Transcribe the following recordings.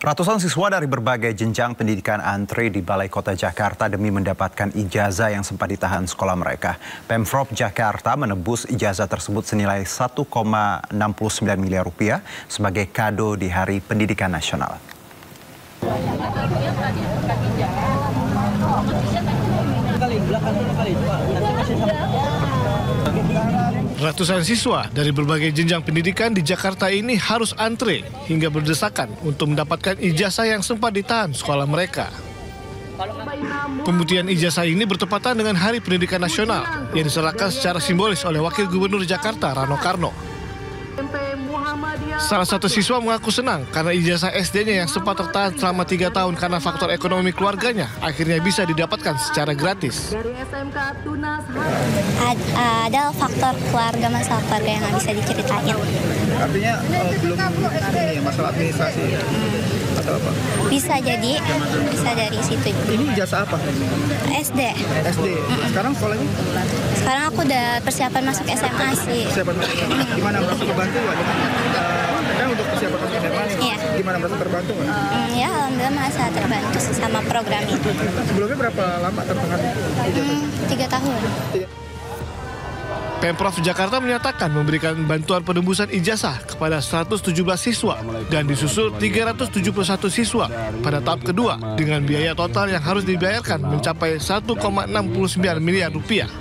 Ratusan siswa dari berbagai jenjang pendidikan antre di Balai Kota Jakarta demi mendapatkan ijazah yang sempat ditahan sekolah mereka. Pemprov Jakarta menebus ijazah tersebut senilai 1,69 miliar rupiah sebagai kado di Hari Pendidikan Nasional. Ratusan siswa dari berbagai jenjang pendidikan di Jakarta ini harus antre hingga berdesakan untuk mendapatkan ijazah yang sempat ditahan sekolah mereka. Pembuktian ijazah ini bertepatan dengan Hari Pendidikan Nasional yang diserahkan secara simbolis oleh Wakil Gubernur Jakarta Rano Karno. Salah satu siswa mengaku senang karena ijazah SD-nya yang sempat tertahan selama 3 tahun karena faktor ekonomi keluarganya akhirnya bisa didapatkan secara gratis. Ada faktor keluarga, masalah keluarga yang nggak bisa diceritain. Artinya belum ini masalah administrasi atau apa? Bisa jadi, bisa dari situ. Ini ijazah apa? SD. SD. Sekarang sekolahnya? Sekarang aku udah persiapan masuk SMA sih. Persiapan gimana, merasa terbantu nggak? Kan untuk persiapan masuk SMA nih. Iya. Gimana, merasa terbantu nggak? Ya alhamdulillah merasa terbantu sih sama program itu. Sebelumnya berapa lama tertahan ijazah? 3 tahun. Pemprov Jakarta menyatakan memberikan bantuan penembusan ijazah kepada 117 siswa dan disusul 371 siswa pada tahap kedua dengan biaya total yang harus dibayarkan mencapai 1,69 miliar rupiah.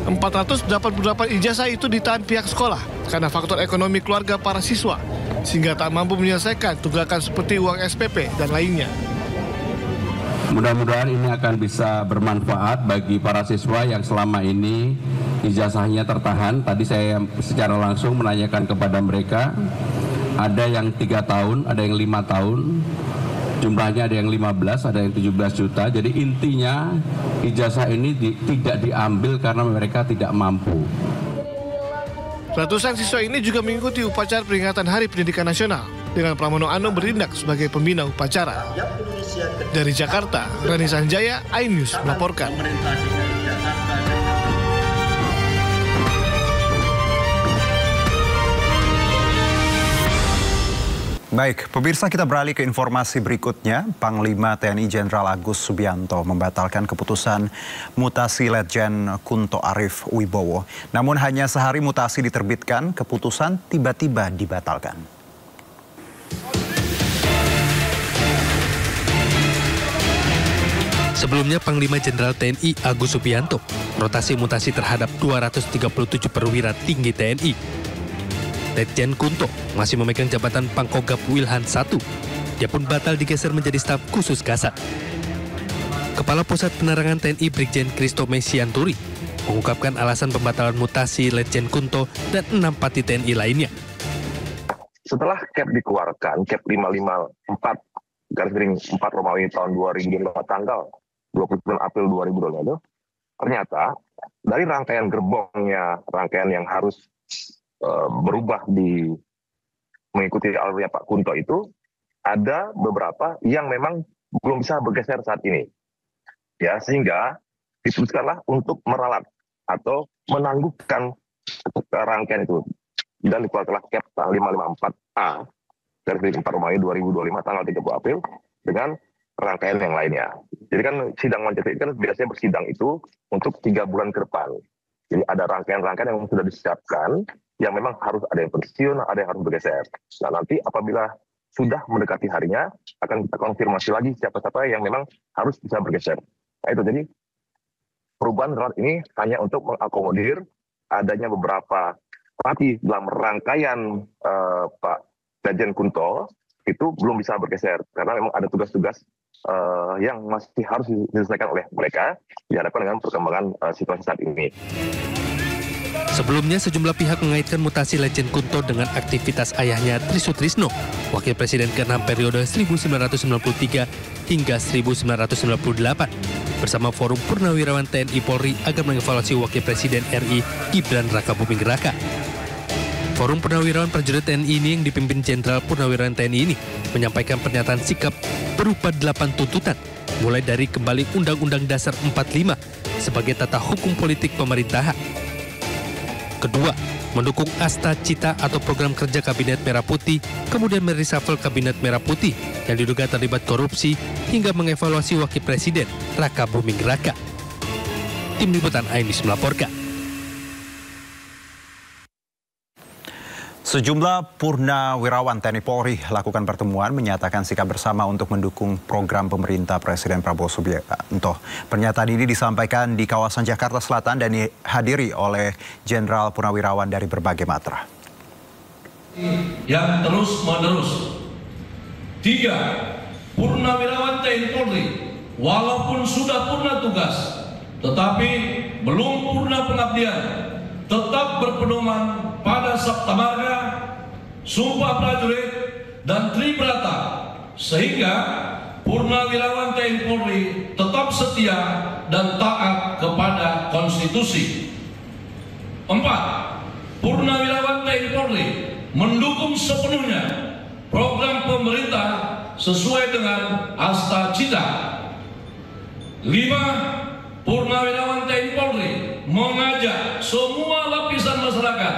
488 ijazah itu ditahan pihak sekolah karena faktor ekonomi keluarga para siswa sehingga tak mampu menyelesaikan tunggakan seperti uang SPP dan lainnya. Mudah-mudahan ini akan bisa bermanfaat bagi para siswa yang selama ini ijazahnya tertahan. Tadi saya secara langsung menanyakan kepada mereka, ada yang 3 tahun, ada yang 5 tahun, jumlahnya ada yang 15, ada yang 17 juta. Jadi intinya ijazah ini tidak diambil karena mereka tidak mampu. Ratusan siswa ini juga mengikuti upacara peringatan Hari Pendidikan Nasional dengan Pramono Anung bertindak sebagai pembina upacara. Dari Jakarta, Rani Sanjaya, iNews melaporkan. Baik, pemirsa, kita beralih ke informasi berikutnya. Panglima TNI Jenderal Agus Subianto membatalkan keputusan mutasi Letjen Kunto Arif Wibowo. Namun hanya sehari mutasi diterbitkan, keputusan tiba-tiba dibatalkan. Sebelumnya Panglima Jenderal TNI Agus Subianto rotasi mutasi terhadap 237 perwira tinggi TNI. Letjen Kunto masih memegang jabatan Pangkogap Wilhan I. Dia pun batal digeser menjadi staf khusus Kasat. Kepala Pusat Penerangan TNI Brigjen Kristo Mesianturi mengungkapkan alasan pembatalan mutasi Letjen Kunto dan 6 pati TNI lainnya. Setelah Kep dikeluarkan, Kep 554 Romawi tahun 2025 tanggal 29 April 2022, ternyata dari rangkaian gerbongnya, rangkaian yang harus berubah mengikuti alurnya Pak Kunto itu, ada beberapa yang memang belum bisa bergeser saat ini. Ya, sehingga diputuskanlah untuk meralat atau menangguhkan rangkaian itu. Dan dikeluarkanlah Kep 554A dari 4 Romawi 2025 tanggal 30 April dengan rangkaian yang lainnya. Jadi kan sidang lanjutan itu kan biasanya bersidang itu untuk 3 bulan ke depan. Jadi ada rangkaian-rangkaian yang sudah disiapkan, yang memang harus ada yang pensiun, ada yang harus bergeser. Nah, nanti apabila sudah mendekati harinya, akan kita konfirmasi lagi siapa-siapa yang memang harus bisa bergeser. Nah itu, jadi perubahan ralat ini hanya untuk mengakomodir adanya beberapa pati dalam rangkaian Pak Letjen Kunto, itu belum bisa bergeser, karena memang ada tugas-tugas yang masih harus diselesaikan oleh mereka, dihadapkan dengan perkembangan situasi saat ini. Sebelumnya sejumlah pihak mengaitkan mutasi Letjen Kunto dengan aktivitas ayahnya Trisutrisno, Wakil Presiden ke-6 periode 1993 hingga 1998, bersama Forum Purnawirawan TNI Polri agar mengevaluasi Wakil Presiden RI Gibran Rakabuming Raka. Forum Purnawirawan Prajurit TNI ini yang dipimpin Jenderal Purnawirawan TNI ini menyampaikan pernyataan sikap berupa 8 tuntutan, mulai dari kembali Undang-Undang Dasar 45 sebagai tata hukum politik pemerintahan. Kedua, mendukung Asta Cita atau program kerja Kabinet Merah Putih, kemudian mereshuffle Kabinet Merah Putih yang diduga terlibat korupsi hingga mengevaluasi Wakil Presiden Raka Buming Raka. Tim Liputan iNews melaporkan. Sejumlah purnawirawan TNI Polri lakukan pertemuan menyatakan sikap bersama untuk mendukung program pemerintah Presiden Prabowo Subianto. Pernyataan ini disampaikan di kawasan Jakarta Selatan dan dihadiri oleh Jenderal Purnawirawan dari berbagai matra. Yang terus-menerus. 3. Purnawirawan TNI Polri walaupun sudah purna tugas tetapi belum purna pengabdian tetap berpedoman pada Sabta Marga, Sumpah Prajurit, dan Tribrata, sehingga purnawirawan TNI Polri tetap setia dan taat kepada konstitusi. 4. Purnawirawan TNI Polri mendukung sepenuhnya program pemerintah sesuai dengan Asta Cita. 5. Purnawirawan TNI Polri mengajak semua lapisan masyarakat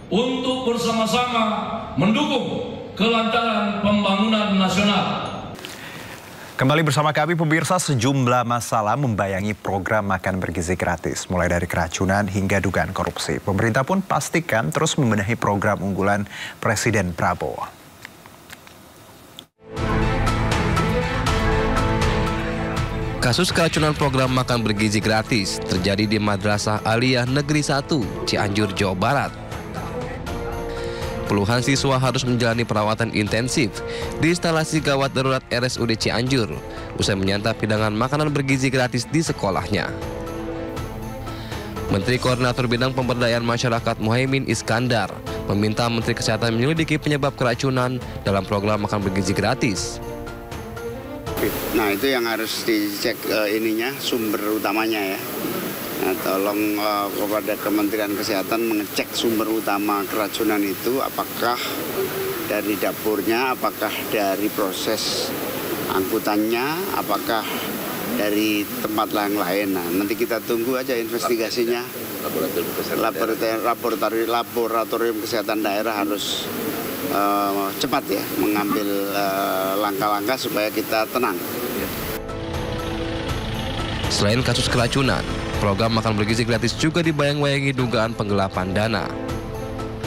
untuk bersama-sama mendukung kelancaran pembangunan nasional. Kembali bersama kami pemirsa, sejumlah masalah membayangi program makan bergizi gratis, mulai dari keracunan hingga dugaan korupsi. Pemerintah pun pastikan terus membenahi program unggulan Presiden Prabowo. Kasus keracunan program makan bergizi gratis terjadi di Madrasah Aliyah Negeri 1, Cianjur, Jawa Barat. Puluhan siswa harus menjalani perawatan intensif di instalasi gawat darurat RSUD Cianjur usai menyantap hidangan makanan bergizi gratis di sekolahnya. Menteri Koordinator Bidang Pemberdayaan Masyarakat Muhaimin Iskandar meminta Menteri Kesehatan menyelidiki penyebab keracunan dalam program makan bergizi gratis. Nah, itu yang harus dicek sumber utamanya ya. Nah, tolong kepada Kementerian Kesehatan mengecek sumber utama keracunan itu, apakah dari dapurnya, apakah dari proses angkutannya, apakah dari tempat lain. Nah, nanti kita tunggu aja investigasinya. Laboratorium Kesehatan Daerah harus cepat ya mengambil langkah-langkah supaya kita tenang. Selain kasus keracunan, program makan bergizi gratis juga dibayang-bayangi dugaan penggelapan dana.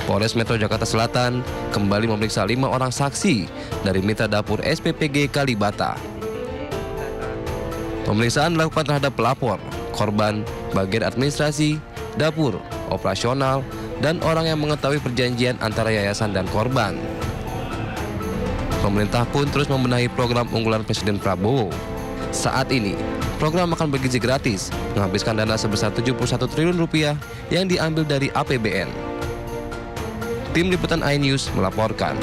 Polres Metro Jakarta Selatan kembali memeriksa 5 orang saksi dari mitra dapur SPPG Kalibata. Pemeriksaan dilakukan terhadap pelapor, korban, bagian administrasi, dapur, operasional, dan orang yang mengetahui perjanjian antara yayasan dan korban. Pemerintah pun terus membenahi program unggulan Presiden Prabowo. Saat ini, program makan bergizi gratis menghabiskan dana sebesar 71 triliun rupiah yang diambil dari APBN. Tim Liputan iNews melaporkan.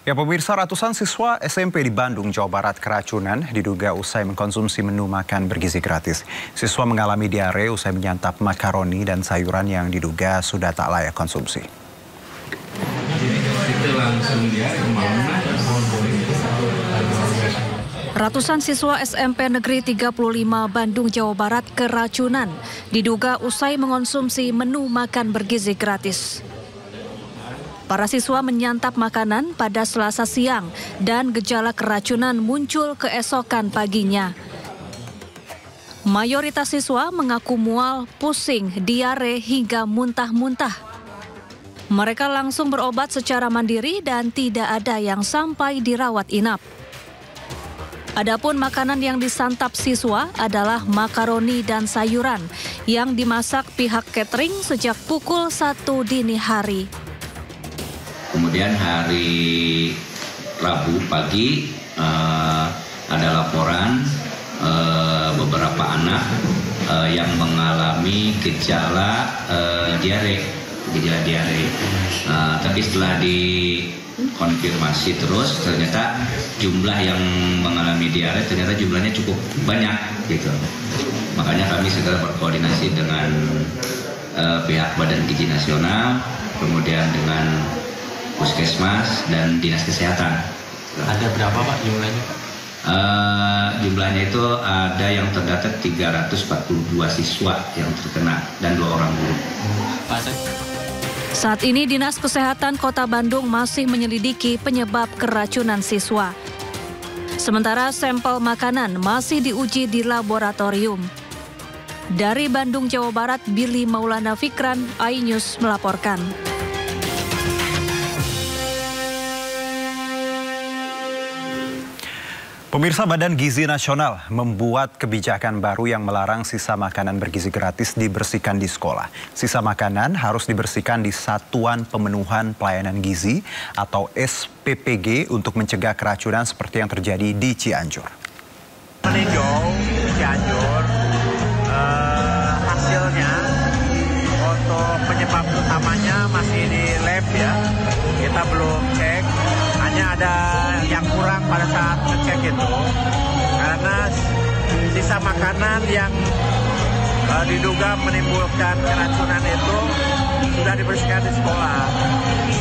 Ya pemirsa, ratusan siswa SMP di Bandung, Jawa Barat keracunan diduga usai mengkonsumsi menu makan bergizi gratis. Siswa mengalami diare usai menyantap makaroni dan sayuran yang diduga sudah tak layak konsumsi. Ratusan siswa SMP Negeri 35 Bandung, Jawa Barat keracunan diduga usai mengkonsumsi menu makan bergizi gratis. Para siswa menyantap makanan pada Selasa siang dan gejala keracunan muncul keesokan paginya. Mayoritas siswa mengaku mual, pusing, diare hingga muntah-muntah. Mereka langsung berobat secara mandiri dan tidak ada yang sampai dirawat inap. Adapun makanan yang disantap siswa adalah makaroni dan sayuran yang dimasak pihak catering sejak pukul 1 dini hari. Kemudian hari Rabu pagi ada laporan beberapa anak yang mengalami gejala diare. Tapi setelah dikonfirmasi terus ternyata jumlah yang mengalami diare ternyata jumlahnya cukup banyak gitu. Makanya kami segera berkoordinasi dengan pihak Badan Gizi Nasional, kemudian dengan Puskesmas dan Dinas Kesehatan. Ada berapa Pak jumlahnya Pak? Jumlahnya itu ada yang terdata 342 siswa yang terkena dan 2 orang guru. Saat ini Dinas Kesehatan Kota Bandung masih menyelidiki penyebab keracunan siswa. Sementara sampel makanan masih diuji di laboratorium. Dari Bandung, Jawa Barat, Billy Maulana Fikran, iNews melaporkan. Pemirsa, Badan Gizi Nasional membuat kebijakan baru yang melarang sisa makanan bergizi gratis dibersihkan di sekolah. Sisa makanan harus dibersihkan di Satuan Pemenuhan Pelayanan Gizi atau SPPG untuk mencegah keracunan seperti yang terjadi di Cianjur. Meninjau Cianjur, hasilnya untuk penyebab utamanya masih di lab ya. Kita belum cek, hanya ada yang kurang pada saat ngecek itu karena sisa makanan yang diduga menimbulkan keracunan itu sudah dibersihkan di sekolah.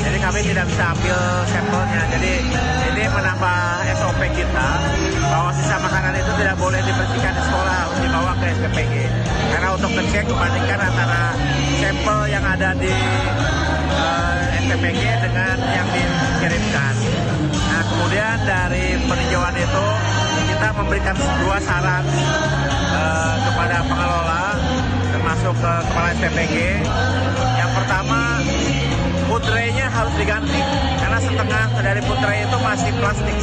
Jadi kami tidak bisa ambil sampelnya. Jadi ini menambah SOP kita bahwa sisa makanan itu tidak boleh dibersihkan di sekolah, harus dibawa ke SPPG. Karena untuk ngecek membandingkan antara sampel yang ada di SPPG dengan yang dikirimkan. Nah, kemudian dari peninjauan itu kita memberikan 2 saran kepada pengelola, termasuk ke kepala SPPG. Yang pertama, food tray-nya harus diganti karena setengah dari food tray itu masih plastik.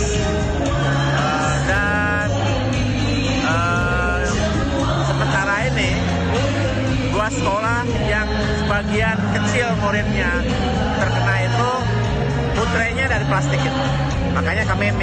Dan sementara ini 2 sekolah yang sebagian kecil muridnya terkena itu food tray-nya dari plastik itu. Makanya kami